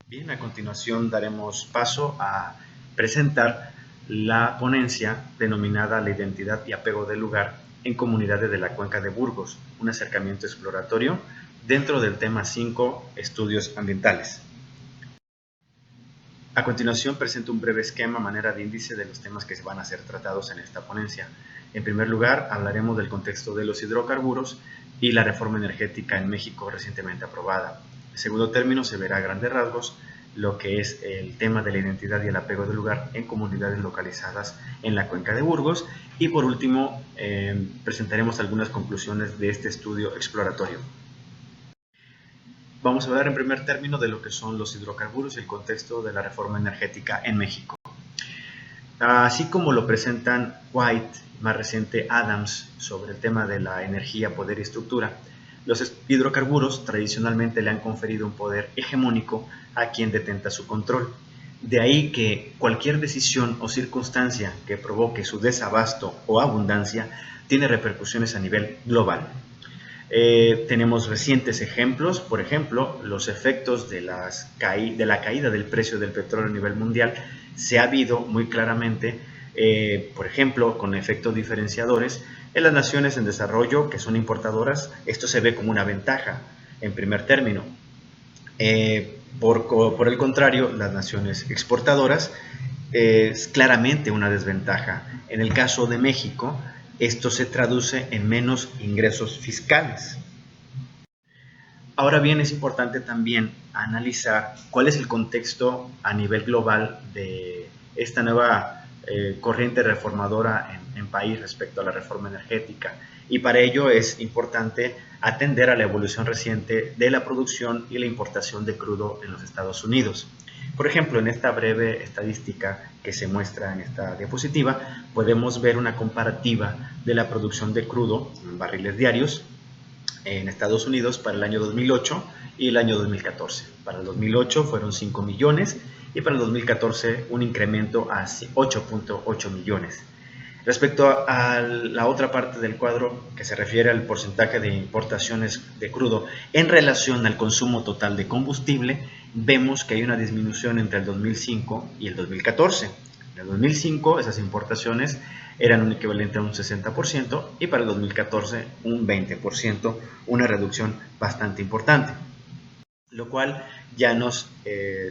Bien, a continuación daremos paso a presentar la ponencia denominada La identidad y apego del lugar en comunidades de la Cuenca de Burgos, un acercamiento exploratorio dentro del tema 5, estudios ambientales. A continuación presento un breve esquema a manera de índice de los temas que se van a ser tratados en esta ponencia. En primer lugar, hablaremos del contexto de los hidrocarburos y la reforma energética en México recientemente aprobada. En segundo término, se verá a grandes rasgos lo que es el tema de la identidad y el apego del lugar en comunidades localizadas en la Cuenca de Burgos. Y por último, presentaremos algunas conclusiones de este estudio exploratorio. Vamos a hablar en primer término de lo que son los hidrocarburos y el contexto de la reforma energética en México. Así como lo presentan White, más reciente Adams, sobre el tema de la energía, poder y estructura, los hidrocarburos tradicionalmente le han conferido un poder hegemónico a quien detenta su control. De ahí que cualquier decisión o circunstancia que provoque su desabasto o abundancia tiene repercusiones a nivel global. Tenemos recientes ejemplos, por ejemplo, los efectos de la caída del precio del petróleo a nivel mundial se ha visto muy claramente, por ejemplo, con efectos diferenciadores en las naciones en desarrollo que son importadoras. Esto se ve como una ventaja en primer término. Por el contrario, las naciones exportadoras es claramente una desventaja. En el caso de México, esto se traduce en menos ingresos fiscales. Ahora bien, es importante también analizar cuál es el contexto a nivel global de esta nueva corriente reformadora en país respecto a la reforma energética. Y para ello es importante atender a la evolución reciente de la producción y la importación de crudo en los Estados Unidos. Por ejemplo, en esta breve estadística que se muestra en esta diapositiva, podemos ver una comparativa de la producción de crudo en barriles diarios en Estados Unidos para el año 2008 y el año 2014. Para el 2008 fueron 5 millones y para el 2014 un incremento a 8.8 millones. Respecto a la otra parte del cuadro que se refiere al porcentaje de importaciones de crudo en relación al consumo total de combustible, vemos que hay una disminución entre el 2005 y el 2014. En el 2005 esas importaciones eran un equivalente a un 60% y para el 2014 un 20%, una reducción bastante importante, lo cual ya nos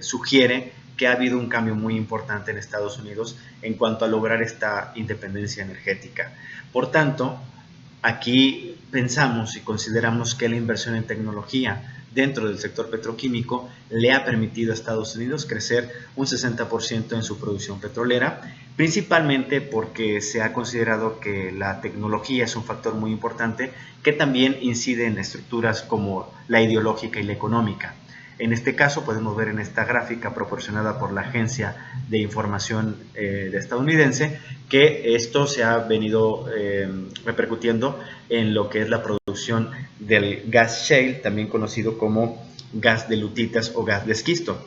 sugiere que ha habido un cambio muy importante en Estados Unidos en cuanto a lograr esta independencia energética. Por tanto, aquí pensamos y consideramos que la inversión en tecnología dentro del sector petroquímico le ha permitido a Estados Unidos crecer un 60% en su producción petrolera, principalmente porque se ha considerado que la tecnología es un factor muy importante que también incide en estructuras como la ideológica y la económica. En este caso podemos ver en esta gráfica proporcionada por la Agencia de Información estadounidense que esto se ha venido repercutiendo en lo que es la producción del gas shale, también conocido como gas de lutitas o gas de esquisto.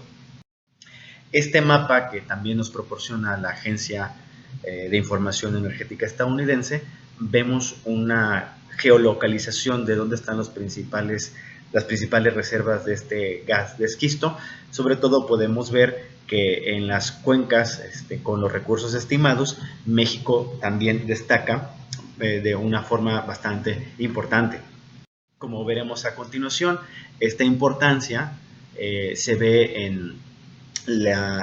Este mapa que también nos proporciona la Agencia de Información Energética estadounidense, vemos una geolocalización de dónde están las principales reservas de este gas de esquisto. Sobre todo podemos ver que en las cuencas con los recursos estimados, México también destaca de una forma bastante importante. Como veremos a continuación, esta importancia se ve en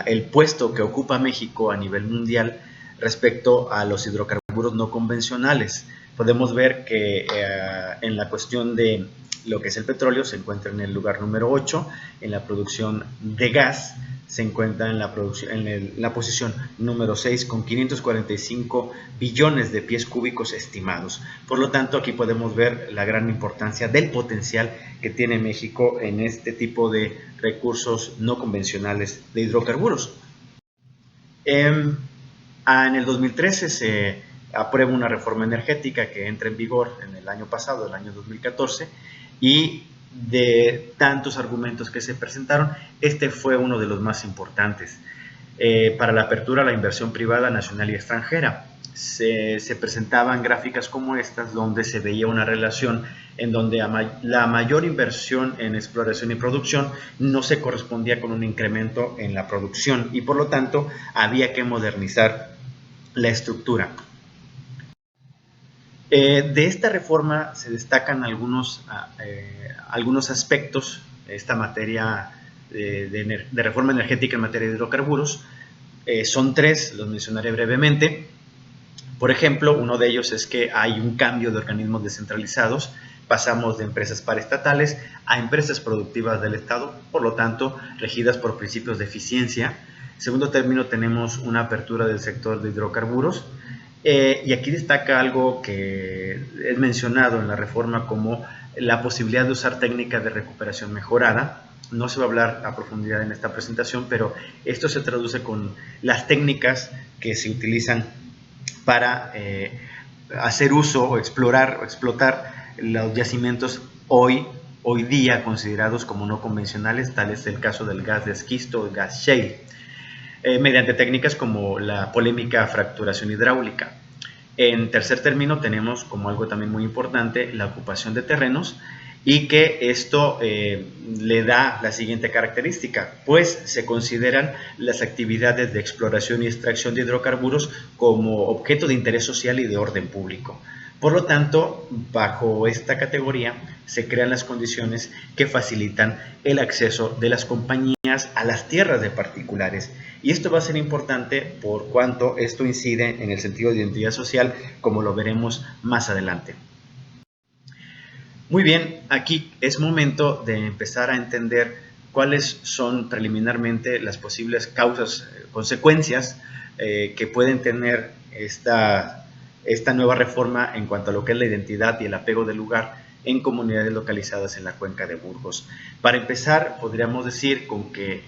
el puesto que ocupa México a nivel mundial respecto a los hidrocarburos no convencionales. Podemos ver que en la cuestión de lo que es el petróleo se encuentra en el lugar número 8, en la producción de gas se encuentra en la posición número 6 con 545 billones de pies cúbicos estimados. Por lo tanto, aquí podemos ver la gran importancia del potencial que tiene México en este tipo de recursos no convencionales de hidrocarburos. En el 2013 se aprueba una reforma energética que entra en vigor en el año pasado, el año 2014, y de tantos argumentos que se presentaron, este fue uno de los más importantes. para la apertura a la inversión privada nacional y extranjera. Se presentaban gráficas como estas, donde se veía una relación en donde la mayor inversión en exploración y producción no se correspondía con un incremento en la producción, y por lo tanto había que modernizar la estructura. De esta reforma se destacan algunos aspectos de esta materia de reforma energética en materia de hidrocarburos. Son tres, los mencionaré brevemente. Por ejemplo, uno de ellos es que hay un cambio de organismos descentralizados. Pasamos de empresas paraestatales a empresas productivas del Estado, por lo tanto, regidas por principios de eficiencia. En segundo término, tenemos una apertura del sector de hidrocarburos. Y aquí destaca algo que es mencionado en la reforma como la posibilidad de usar técnicas de recuperación mejorada. No se va a hablar a profundidad en esta presentación, pero esto se traduce con las técnicas que se utilizan para hacer uso o explorar o explotar los yacimientos hoy día considerados como no convencionales, tal es el caso del gas de esquisto o gas shale, mediante técnicas como la polémica fracturación hidráulica. En tercer término tenemos como algo también muy importante la ocupación de terrenos, y que esto le da la siguiente característica, pues se consideran las actividades de exploración y extracción de hidrocarburos como objeto de interés social y de orden público. Por lo tanto, bajo esta categoría se crean las condiciones que facilitan el acceso de las compañías a las tierras de particulares. Y esto va a ser importante por cuanto esto incide en el sentido de identidad social, como lo veremos más adelante. Muy bien, aquí es momento de empezar a entender cuáles son preliminarmente las posibles causas, consecuencias que pueden tener esta nueva reforma en cuanto a lo que es la identidad y el apego del lugar en comunidades localizadas en la cuenca de Burgos. Para empezar, podríamos decir con que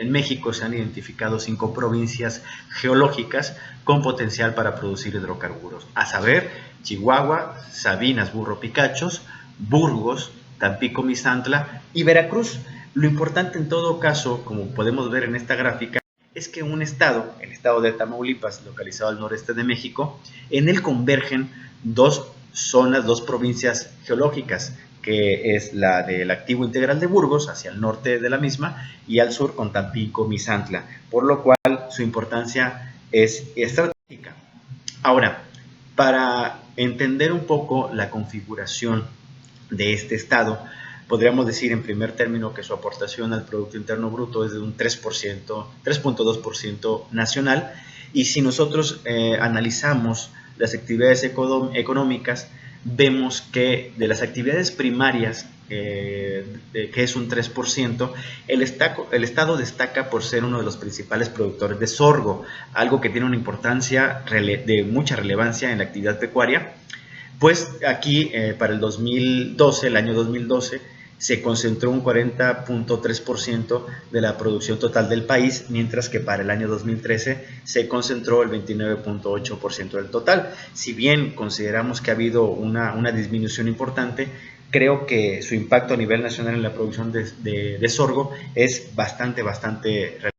en México se han identificado 5 provincias geológicas con potencial para producir hidrocarburos, a saber, Chihuahua, Sabinas, Burro Picachos, Burgos, Tampico, Misantla y Veracruz. Lo importante en todo caso, como podemos ver en esta gráfica, es que un estado, el estado de Tamaulipas, localizado al noreste de México, en él convergen dos zonas, dos provincias geológicas, que es la del activo integral de Burgos, hacia el norte de la misma, y al sur con Tampico, Misantla, por lo cual su importancia es estratégica. Ahora, para entender un poco la configuración de este estado, podríamos decir en primer término que su aportación al Producto Interno Bruto es de un 3.2% nacional, y si nosotros analizamos las actividades económicas, vemos que de las actividades primarias, que es un 3%, el estado destaca por ser uno de los principales productores de sorgo, algo que tiene una importancia de mucha relevancia en la actividad pecuaria. Pues aquí para el año 2012, se concentró un 40.3% de la producción total del país, mientras que para el año 2013 se concentró el 29.8% del total. Si bien consideramos que ha habido una disminución importante, creo que su impacto a nivel nacional en la producción de sorgo es bastante relevante.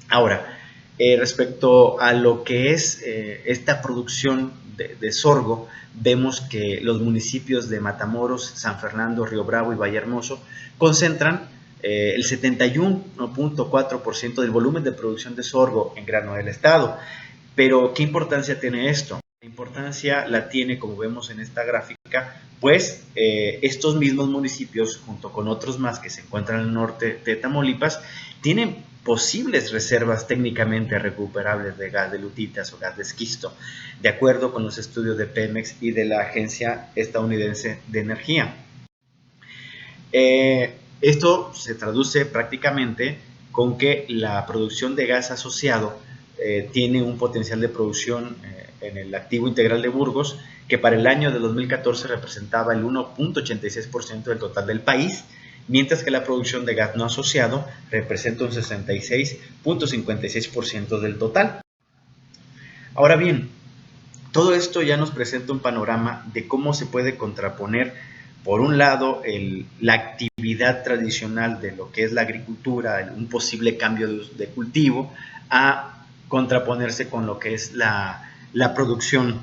Ahora, respecto a lo que es esta producción de sorgo, vemos que los municipios de Matamoros, San Fernando, Río Bravo y Vallehermoso concentran el 71.4% del volumen de producción de sorgo en grano del estado. Pero, ¿qué importancia tiene esto? La importancia la tiene, como vemos en esta gráfica, pues estos mismos municipios, junto con otros más que se encuentran al norte de Tamaulipas, tienen posibles reservas técnicamente recuperables de gas de lutitas o gas de esquisto, de acuerdo con los estudios de Pemex y de la Agencia Estadounidense de Energía. Esto se traduce prácticamente con que la producción de gas asociado tiene un potencial de producción en el activo integral de Burgos, que para el año de 2014 representaba el 1.86% del total del país, mientras que la producción de gas no asociado representa un 66.56% del total. Ahora bien, todo esto ya nos presenta un panorama de cómo se puede contraponer Por un lado, la actividad tradicional de lo que es la agricultura, un posible cambio de cultivo, a contraponerse con lo que es la producción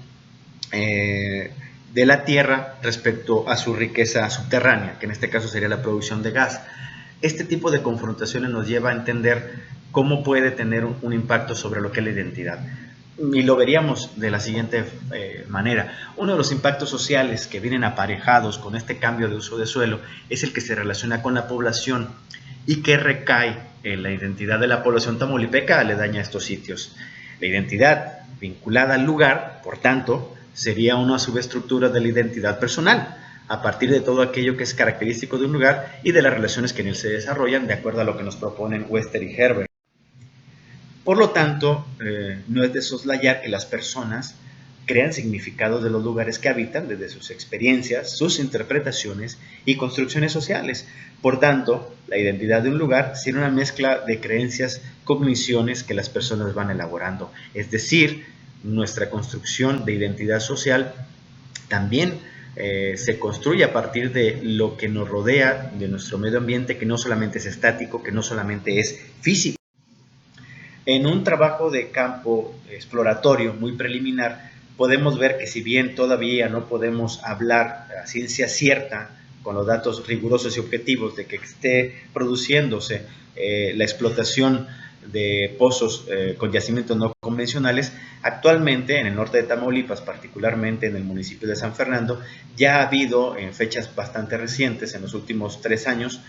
de la tierra respecto a su riqueza subterránea, que en este caso sería la producción de gas. Este tipo de confrontaciones nos lleva a entender cómo puede tener un impacto sobre lo que es la identidad. Y lo veríamos de la siguiente manera. Uno de los impactos sociales que vienen aparejados con este cambio de uso de suelo es el que se relaciona con la población y que recae en la identidad de la población tamaulipeca aledaña a estos sitios. La identidad vinculada al lugar, por tanto, sería una subestructura de la identidad personal, a partir de todo aquello que es característico de un lugar y de las relaciones que en él se desarrollan, de acuerdo a lo que nos proponen Wester y Herbert. Por lo tanto, no es de soslayar que las personas crean significados de los lugares que habitan desde sus experiencias, sus interpretaciones y construcciones sociales. Por tanto, la identidad de un lugar será una mezcla de creencias, cogniciones que las personas van elaborando. Es decir, nuestra construcción de identidad social también se construye a partir de lo que nos rodea, de nuestro medio ambiente, que no solamente es estático, que no solamente es físico. En un trabajo de campo exploratorio muy preliminar, podemos ver que si bien todavía no podemos hablar a ciencia cierta, con los datos rigurosos y objetivos de que esté produciéndose la explotación de pozos con yacimientos no convencionales, actualmente en el norte de Tamaulipas, particularmente en el municipio de San Fernando, ya ha habido en fechas bastante recientes, en los últimos 3 años,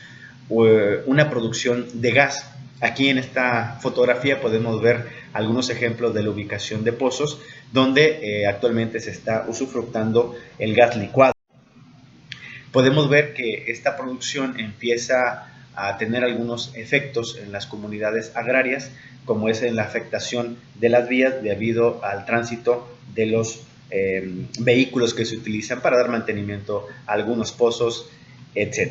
una producción de gas. Aquí en esta fotografía podemos ver algunos ejemplos de la ubicación de pozos donde actualmente se está usufructando el gas licuado. Podemos ver que esta producción empieza a tener algunos efectos en las comunidades agrarias, como es en la afectación de las vías debido al tránsito de los vehículos que se utilizan para dar mantenimiento a algunos pozos, etc.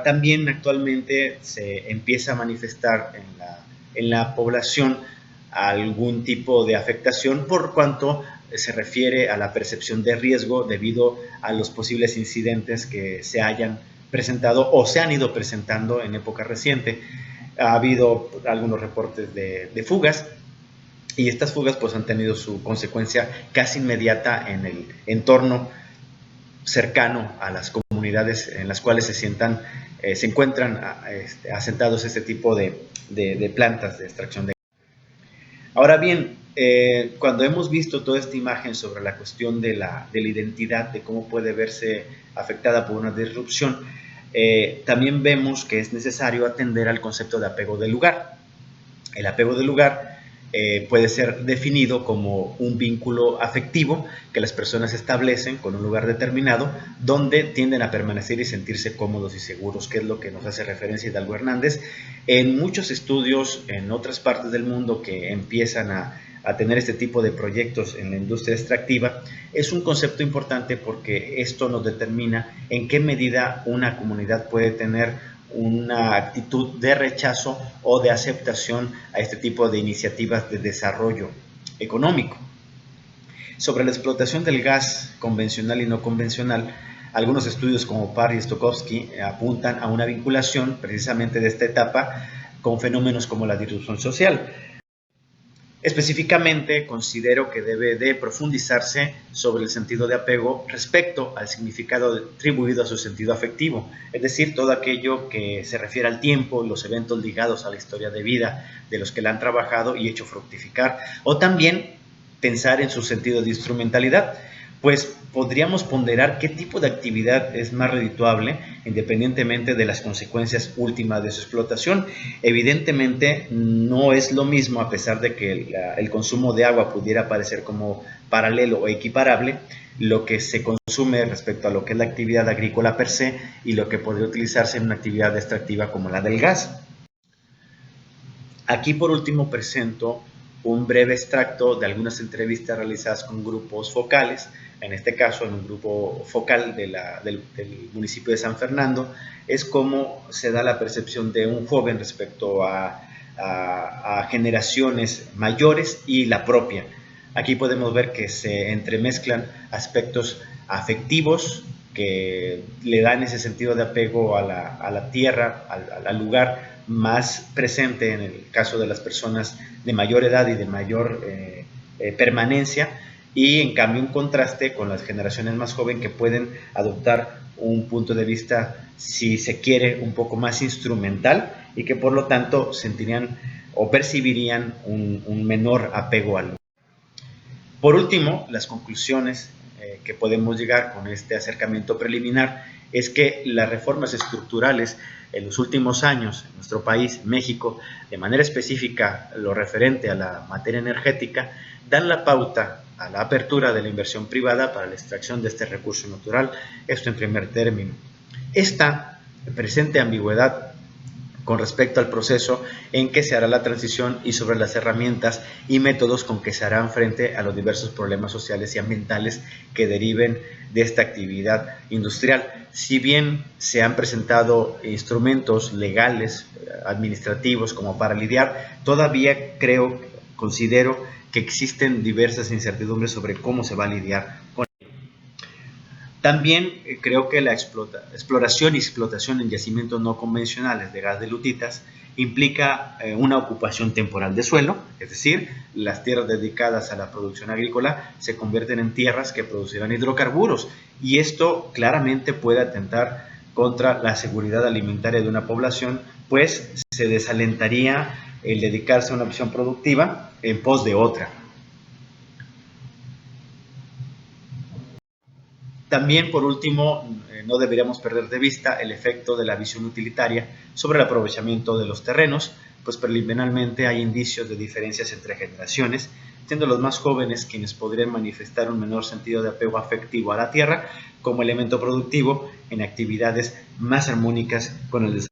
También actualmente se empieza a manifestar en la población algún tipo de afectación por cuanto se refiere a la percepción de riesgo debido a los posibles incidentes que se hayan presentado o se han ido presentando en época reciente. Ha habido algunos reportes de fugas y estas fugas pues han tenido su consecuencia casi inmediata en el entorno cercano a las comunidades en las cuales se encuentran asentados este tipo de plantas de extracción de gas. Ahora bien, cuando hemos visto toda esta imagen sobre la cuestión de la identidad, de cómo puede verse afectada por una disrupción, también vemos que es necesario atender al concepto de apego del lugar. El apego del lugar puede ser definido como un vínculo afectivo que las personas establecen con un lugar determinado donde tienden a permanecer y sentirse cómodos y seguros, que es lo que nos hace referencia Hidalgo Hernández. En muchos estudios en otras partes del mundo que empiezan a tener este tipo de proyectos en la industria extractiva, es un concepto importante porque esto nos determina en qué medida una comunidad puede tener una actitud de rechazo o de aceptación a este tipo de iniciativas de desarrollo económico. Sobre la explotación del gas convencional y no convencional, algunos estudios como Parr y Stokowski apuntan a una vinculación precisamente de esta etapa con fenómenos como la disrupción social. Específicamente, considero que debe de profundizarse sobre el sentido de apego respecto al significado atribuido a su sentido afectivo, es decir, todo aquello que se refiere al tiempo, los eventos ligados a la historia de vida de los que la han trabajado y hecho fructificar, o también pensar en su sentido de instrumentalidad, pues podríamos ponderar qué tipo de actividad es más redituable independientemente de las consecuencias últimas de su explotación. Evidentemente no es lo mismo, a pesar de que el consumo de agua pudiera parecer como paralelo o equiparable, lo que se consume respecto a lo que es la actividad agrícola per se y lo que podría utilizarse en una actividad extractiva como la del gas. Aquí por último presento un breve extracto de algunas entrevistas realizadas con grupos focales, en este caso en un grupo focal del municipio de San Fernando, es cómo se da la percepción de un joven respecto a generaciones mayores y la propia. Aquí podemos ver que se entremezclan aspectos afectivos, que le dan ese sentido de apego a la tierra, al lugar más presente en el caso de las personas de mayor edad y de mayor permanencia, y en cambio un contraste con las generaciones más jóvenes que pueden adoptar un punto de vista, si se quiere, un poco más instrumental y que por lo tanto sentirían o percibirían un menor apego al lugar. Por último, las conclusiones que podemos llegar con este acercamiento preliminar es que las reformas estructurales en los últimos años en nuestro país, México, de manera específica lo referente a la materia energética, dan la pauta a la apertura de la inversión privada para la extracción de este recurso natural, esto en primer término. Esta presente ambigüedad con respecto al proceso en que se hará la transición y sobre las herramientas y métodos con que se harán frente a los diversos problemas sociales y ambientales que deriven de esta actividad industrial. Si bien se han presentado instrumentos legales, administrativos, como para lidiar, todavía considero que existen diversas incertidumbres sobre cómo se va a lidiar con. También creo que la exploración y explotación en yacimientos no convencionales de gas de lutitas implica una ocupación temporal de suelo, es decir, las tierras dedicadas a la producción agrícola se convierten en tierras que producirán hidrocarburos, y esto claramente puede atentar contra la seguridad alimentaria de una población, pues se desalentaría el dedicarse a una opción productiva en pos de otra. También, por último, no deberíamos perder de vista el efecto de la visión utilitaria sobre el aprovechamiento de los terrenos, pues preliminarmente hay indicios de diferencias entre generaciones, siendo los más jóvenes quienes podrían manifestar un menor sentido de apego afectivo a la tierra como elemento productivo en actividades más armónicas con el desarrollo